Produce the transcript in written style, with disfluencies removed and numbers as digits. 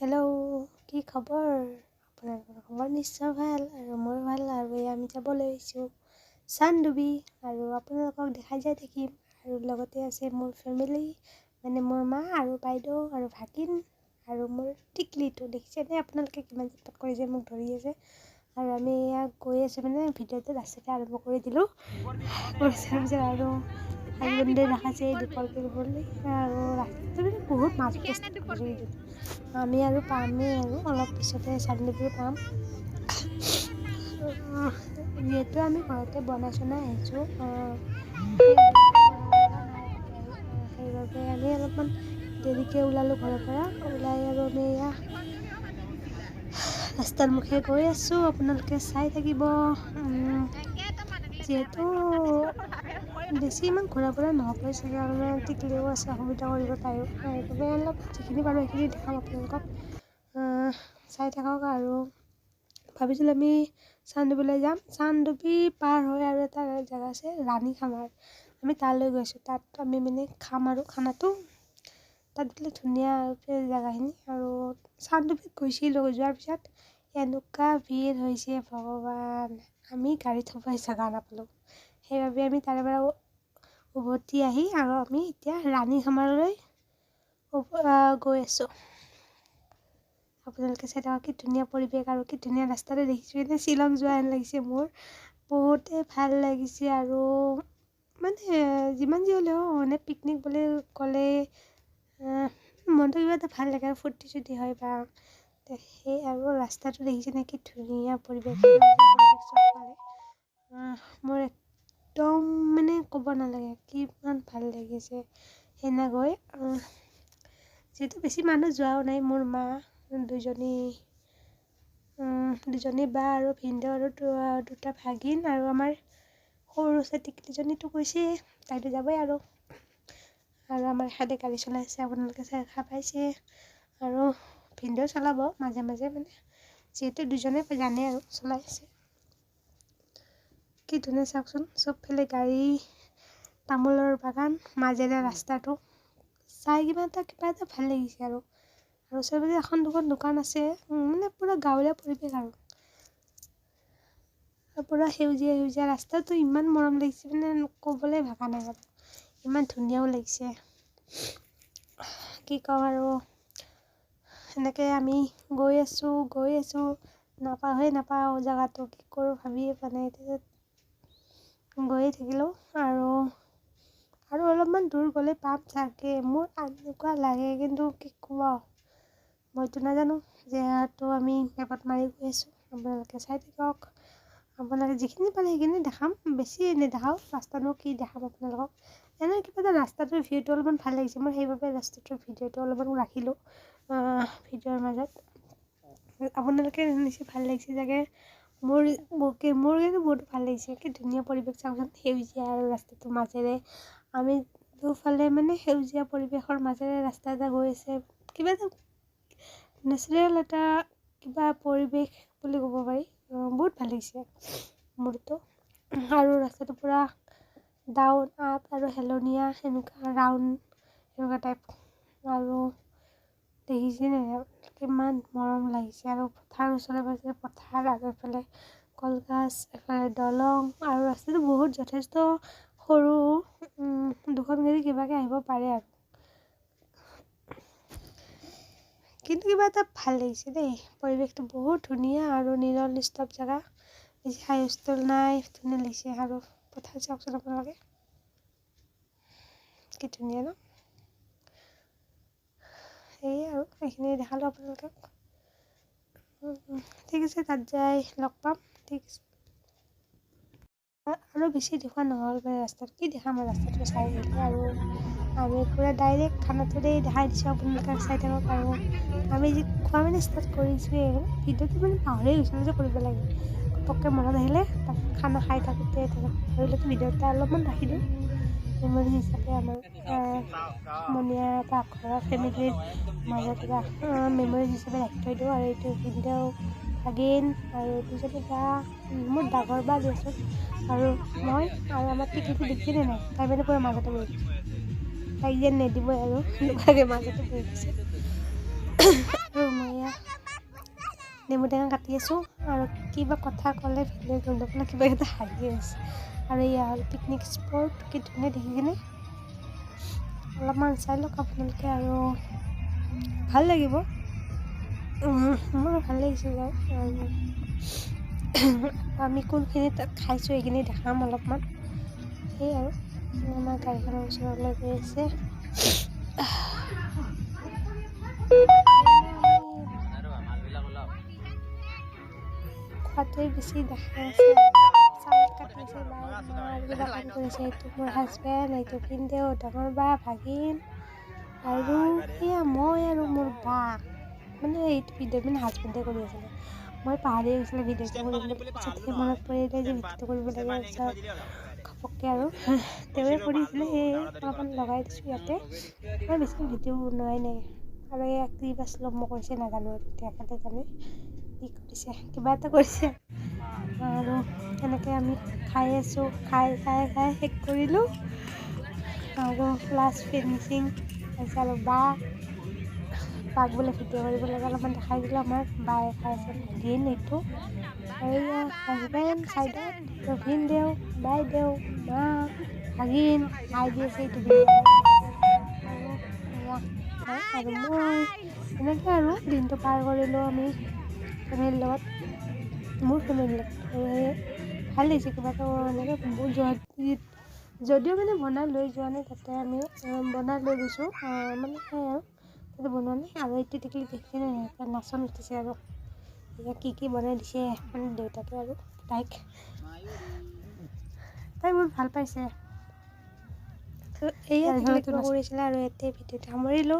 Hello', কি খবৰ? আপোনালোকৰ খবৰ নিশ্চয় ভাল আৰু মোৰ ভাল। আৰু আমি যাবলৈ আহিছোঁ চানডুবি আৰু আপোনালোকক দেখাই যাই থাকিম। আৰু লগতে আছে মোৰ ফেমিলি, মানে মোৰ মা আৰু বাইদেউ আৰু ভাগিন আৰু মোৰ টিকলিটো। দেখিছেনে আপোনালোকে কিমান চিৎপাত কৰিছে, মোক ধৰি আছে। আৰু আমি ইয়াক গৈ আছোঁ, মানে ভিডিঅ'টো ৰাস্তাতে আৰম্ভ কৰি দিলোঁ। পিছত আৰু হাজবেণ্ডে দেখাইছে দীপৰ বিললৈ আৰু ৰাস্তাটো মানে বহুত মাজতে আমি আৰু পামেই আৰু অলপ পিছতে চানডুবি পাম। যিহেতু আমি ঘৰতে বনাই চনাই আহিছোঁ, সেইবাবে আমি অলপমান দেৰিকৈ ওলালোঁ ঘৰৰ পৰা। ওলাই আৰু আমি এয়া ৰাস্তাৰ মুখে গৈ আছোঁ, আপোনালোকে চাই থাকিব। যিহেতু বেছি ইমান ঘূৰা ফুৰা নহ'বই চাগে, অলপমান টিকলিও আছে, অসুবিধা কৰিব তাইও। সেইবাবে অলপ যিখিনি পাৰোঁ সেইখিনি দেখাম আপোনালোকক, চাই থাকক। আৰু ভাবিছিলোঁ আমি চানডুবিলৈ যাম। চানডুবি পাৰ হৈ আৰু এটা জেগা আছে ৰাণী খামাৰ, আমি তালৈ গৈছোঁ। তাত আমি মানে খাম আৰু খানাটো। তাত বোলে ধুনীয়া জেগাখিনি। আৰু চানডুবিত গৈছিলোঁ, যোৱাৰ পিছত এনেকুৱা ভিৰ হৈছে ভগৱান, আমি গাড়ী থ'বই জেগা নাপালোঁ। সেইবাবে আমি তাৰে পৰা উভতি আহি আৰু আমি এতিয়া ৰাণী খামাৰলৈ গৈ আছোঁ। আপোনালোকে চাই থাকক, কি ধুনীয়া পৰিৱেশ আৰু কি ধুনীয়া ৰাস্তাতে দেখিছোঁ। এনে শ্বিলং যোৱা হেন লাগিছে মোৰ, বহুতেই ভাল লাগিছে। আৰু মানে যিমান যি হ'লেও মানে পিকনিক বুলি ক'লে মনটো কিবা এটা ভাল লাগে আৰু ফূৰ্তি চূৰ্তি হয় বা সেই। আৰু ৰাস্তাটো দেখিছেনে, কি ধুনীয়া পৰিৱেশ চবফালে। মোৰ একদম মানে ক'ব নালাগে কিমান ভাল লাগিছে সেনেকৈ। যিহেতু বেছি মানুহ যোৱাও নাই, মোৰ মা, দুজনী বা আৰু ভিনদেউ আৰু দুটা ভাগিন আৰু আমাৰ সৰু টিকলিজনীতো গৈছে, তাইতো যাবই। আৰু আমাৰ এখাদে গাড়ী চলাইছে, আপোনালোকে চাই পাইছে। আৰু ভিনদেউ চলাব মাজে মাজে, মানে যিহেতু দুজনে জানে আৰু চলাইছে। কি ধুনীয়া চাওকচোন, চবফালে গাড়ী, তামোলৰ বাগান, মাজেৰে ৰাস্তাটো চাই কিবা এটা ভাল লাগিছে। আৰু ওচৰে এখন দুখন দোকান আছে, মানে পূৰা গাঁৱলীয়া পৰিৱেশ আৰু পূৰা সেউজীয়া সেউজীয়া। ৰাস্তাটো ইমান মৰম লাগিছে, মানে ক'বলৈ ভাষা নাই আৰু ইমান ধুনীয়াও লাগিছে, কি কওঁ। আৰু এনেকৈ আমি গৈ আছোঁ নাপাওঁ জেগাটো, কি কৰোঁ ভাবিয়ে পোৱা নাই। তাৰপিছত গৈয়ে থাকিলোঁ আৰু অলপমান দূৰ গ'লে পাম চাগে, মোৰ এনেকুৱা লাগে। কিন্তু কি ক'ব, মইতো নাজানো। যিহেতু আমি মেপত মাৰি গৈ আছোঁ, আপোনালোকে চাই থাকক। আপোনালোকে যিখিনি পাৰে সেইখিনি দেখাম, বেছি নেদেখাওঁ। ৰাস্তানো কি দেখাম আপোনালোকক, এনেই কিবা এটা ৰাস্তাটোৰ ভিউটো অলপমান ভাল লাগিছে মোৰ, সেইবাবে ৰাস্তাটোৰ ভিডিঅ'টো অলপমান ৰাখিলোঁ ভিডিঅ'ৰ মাজত। আপোনালোকে নিশ্চয় ভাল লাগিছে চাগে, মোৰ কিন্তু বহুত ভাল লাগিছে। কি ধুনীয়া পৰিৱেশ চাওকচোন, সেউজীয়া আৰু ৰাস্তাটোৰ মাজেৰে আমি দুফালে মানে সেউজীয়া পৰিৱেশৰ মাজেৰে ৰাস্তা এটা গৈ আছে। কিবা এটা নেচাৰেল এটা কিবা পৰিৱেশ বুলি ক'ব পাৰি। বহুত ভাল লাগিছে মোৰতো। আৰু ৰাস্তাটো পূৰা ডাউন আপ আৰু হেলনীয়া, এনেকুৱা ৰাউণ্ড এনেকুৱা টাইপ। আৰু দেখিছেনে কিমান মৰম লাগিছে। আৰু পথাৰ ওচৰে পাজৰে পথাৰ, আৰু এফালে কলগছ, এফালে দলং। আৰু ৰাস্তাটো বহুত যথেষ্ট সৰু, দুখন গাড়ী কিবাকৈ আহিব পাৰে আৰু, কিন্তু কিবা এটা ভাল লাগিছে দেই। পৰিৱেশটো বহুত ধুনীয়া আৰু নিৰল নিস্তব্ধ জেগা, বেছি হাই হুলস্থুল নাই, ধুনীয়া লাগিছে। আৰু পথাৰ চাওকচোন আপোনালোকে, কি ধুনীয়া ন। সেয়ে আৰু এইখিনি দেখালোঁ আপোনালোকক। ঠিক আছে, তাত যাই লগ পাম। ঠিক আছে, আৰু বেছি দেখুওৱা নহ'ল মানে ৰাস্তাটো, কি দেখাম আৰু ৰাস্তাটো চাই আহিলে। আৰু আমি পূৰা ডাইৰেক্ট খানাটোৰে দেখাই দিছোঁ, আপোনালোকে চাই থাকক। আৰু আমি যি খোৱা মানে ষ্টাৰ্ট কৰিছোঁৱেই, ভিডিঅ'টো মানে পাহৰিয়ে গৈছিলোঁ যে কৰিব লাগে। ঘপককৈ মনত আহিলে, তাত খানা খাই থাকোঁতে ভাবিলোঁ ভিডিঅ' এটা অলপমান ৰাখি দিওঁ, মেমৰি হিচাপে আমাৰ মনীয়া বা ঘৰৰ ফেমিলিৰ মাজত এটা মেমৰি হিচাপে ৰাখি থৈ দিওঁ। আৰু এইটো ভিডিঅ' ভাগিন আৰু দুজনী বা, মোৰ ডাঙৰ বা দিয়াচোন, আৰু মই আৰু আমাৰ টিকলিটো দেখিছেনে নাই, তাই মানে পূৰা মাজতে বহি দিছে, তাইক যেন নিদিবই আৰু এনেকুৱাকৈ মাজতে বহি দিছে। আৰু মই নেমু টেঙা কাটি আছোঁ আৰু কিবা কথা ক'লে ভিডিঅ' গোন্ধফালে কিবা এটা হাঁহি আছে। আৰু এয়া হ'ল পিকনিক স্পট, কি ধুনীয়া দেখি কিনে। অলপমান চাই লওক আপোনালোকে আৰু ভাল লাগিব। মোৰ ভাল লাগিছে বাৰু। আৰু আমি কোনখিনি তাত খাইছোঁ সেইখিনি দেখাম অলপমান। সেই আৰু আমাৰ গাড়ীখনৰ ওচৰলৈ গৈ আছে। খোৱাটোৱে বেছি দেখাই আছে। চাউল কাটিছে বা মাৰ কিবা কাম কৰিছে। এইটো মোৰ হাজবেণ্ড, এইটো ভিনদেউ, ডাঙৰ বা, ভাগিন আৰু সেয়া মই আৰু মোৰ বা। মানে এইটো ভিডিঅ' মানে হাজবেণ্ডে কৰি আছিলে। মই পাহৰি গৈছিলোঁ ভিডিঅ'টো কৰিবলৈ। পিছতহে মনত পৰিলে যে ভিডিঅ'টো কৰিব লাগে। পিছত ঘপককৈ আৰু তেওঁৱে কৰিছিলে, সেয়ে অলপমান লগাই দিছোঁ ইয়াতে। মই বেছি ভিডিঅ' বনোৱাই নাই। আৰু এয়া কি বা শ্ল'ম কৰিছে নাজানো, তেখেতে জানে কি কৰিছে, কিবা এটা কৰিছে। আৰু এনেকৈ আমি খাই আছোঁ, খাই শেষ কৰিলোঁ। আৰু লাষ্ট ফিনিচিং হৈছে আৰু বাক বোলে ভিডিঅ' কৰিব লাগে, অলপমান দেখাই দিলোঁ। আমাৰ বায়ে খাই আছে ভাগিন এইটো, আৰু এয়া হাজবেণ্ড চাইডত, ভিনদেউ, বাইদেউ, মা, ভাগিন, আইডি আছে এইটো আৰু মই এনেকৈ আৰু দিনটো পাৰ কৰিলোঁ আমি ফেমিলিৰ লগত, মোৰ ফেমিলিৰ লগত। আৰু ভাল লাগিছে কিবা এটা এনেকৈ যদিও মানে বনাই লৈ যোৱা নাই, তাতে আমি বনাই লৈ গৈছোঁ। মানে সেই আৰু তাতে বনোৱা নাই। আৰু এইটো টিকলি দেখি কিনে নাচন উঠিছে আৰু এতিয়া কি বনাই দিছে মানে দেউতাকে আৰু তাই বহুত ভাল পাইছে। এয়া টিকলি কৰিছিলে আৰু ইয়াতে ভিডিঅ'টো সামৰিলোঁ।